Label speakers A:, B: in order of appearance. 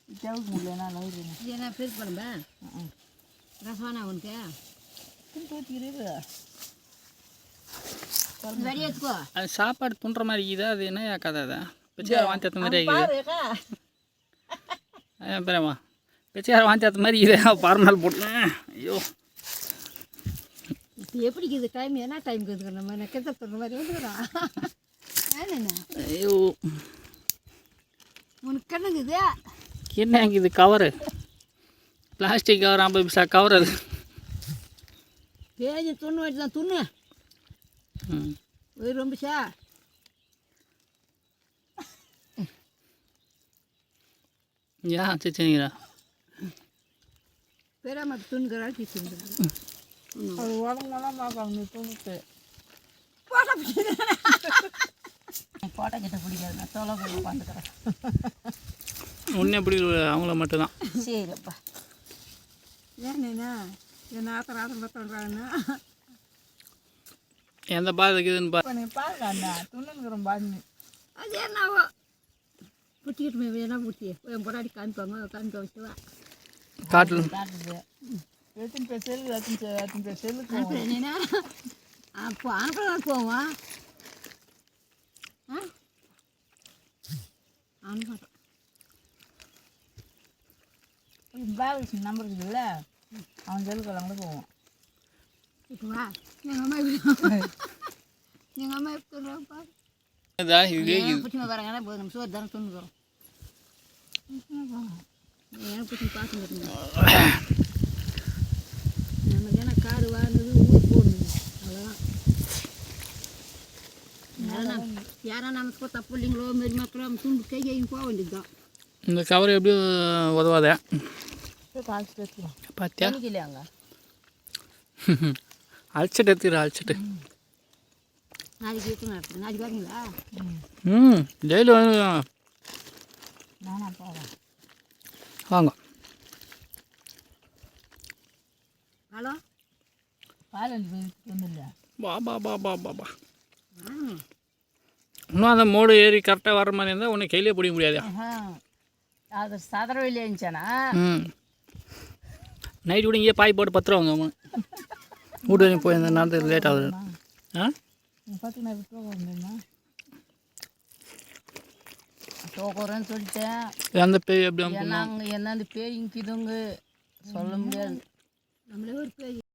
A: தேவைக்கு முடியலண்ணா நோய்
B: ஏன்னா பெருசு பழம்பா ரசவானா உனக்கு வெளியேற்றுக்கோ.
C: அது சாப்பாடு துண்டுற மாதிரி இருக்குதா? அது என்ன கதை? அதை பிச்சைக்கார வாந்தி ஏற்ற மாதிரி இருக்குது. அப்புறமா பிச்சைக்கார வாந்தி ஏற்ற மாதிரி இதே பாருநாள் போட்டேன். ஐயோ
B: இப்போ எப்படி இது டைம் என்ன டைமுக்கு இருக்கிற நம்ம கெட்ட சொல்கிற மாதிரி வந்துக்கிறோம். ஏன்னா
C: ஐயோ
B: உனக்கு என்னங்குது
C: என்னங்க இது? கவரு பிளாஸ்டிக் கவர் 50 பைசா கவர். அது
B: பேஜ் துண்ணு வச்சு தான் துண்ணு ஒரு ரொம்ப சா
C: ஏன் சரிங்களா
B: பெறாம துணுக்கிறாள் திச்சுங்கிறாள்.
A: அது உடம்பெல்லாம் பார்ப்பாங்க துணுக்கு போட்டோ கிட்ட பிடிக்காது. நான் தோலை போய் பார்த்துக்கிறேன்.
C: ஒன்றே எப்படி அவங்கள மட்டும்தான்.
A: சரிப்பா
B: ஏன்னா என்ன ஆத்திர ஆத்திரம் சொல்கிறாங்கன்னா
C: எந்த பாதுக்குதுன்னு
A: இப்போ நீ பாருங்க அண்ணா துணுங்கிறோம் பாருங்க.
B: அது என்னவோ புட்டிக்கிட்டு வேணா புட்டி என் பொடாடி காமிக்க வச்சுவா
C: காட்டில்
A: காட்டுது எத்தனை பேர் செல்லு எத்தனை பேர் செல்லுக்கு
B: அனுப்புகிறேன். என்னன்னா அப்போ அனுப்புகிறதா போவோம். அனுப்புகிறேன்
A: பேலன்ஸ் நம்பர் இருக்குதுல்ல அவன் செல்லுக்கு கூட போவோம்.
B: இப்போ வா எங்கள் அம்மா எப்படி சொல்கிறாப்பா புட்டிமா வராங்கன்னா போதும் நம்ம சோறு தானே துணுக்கிறோம். ஏன் புட்டி பார்த்துங்க நம்ம ஏன்னா காடு வாழ்ந்தது ஊர் போடணும் அவ்வளோதான். யாரா நமக்கு தப்பு இல்லைங்களோ மாரி மக்களோ துண்டு கையும் போக வேண்டியது தான்.
C: இந்த கவர் எப்படியும் உதவாத
A: காய்ச்சிட்டு எடுத்துக்கலாம்.
C: பார்த்தியா?
A: இல்லையாங்க
C: அழைச்சிட்டு எடுத்துக்கிறேன் அழைச்சிட்டு.
B: நாளைக்கு எடுத்து நடத்துங்க. நாளைக்கு வரீங்களா?
C: டெய்லி வந்து
A: நானா போகிறேன்.
C: வாங்க.
B: ஹலோ
A: பாலஞ்சு பேருக்கு வந்துடல.
C: பா இன்னும் அந்த மோடு ஏறி கரெக்டாக வர மாதிரி இருந்தால் உன்னை கையிலே பிடிக்க முடியாது.
A: அது சதுரவெளியே இருந்துச்சானா
C: நைட்டு கூட இங்கேயே பாய் போட்டு பத்துருவாங்க அவங்க வீட்டு வரைக்கும் போய் இந்த நேரத்துக்கு லேட் ஆகுது.
A: பார்த்தீங்கன்னா விட்டு வந்தேன்னா தோக்குறேன்னு சொல்லிட்டேன்.
C: எந்த பேய் எப்படி
A: ஏன்னா அங்கே என்ன அந்த பேய் இங்கிதுங்க சொல்ல முடியாது.
B: நம்மளே ஒரு பேய்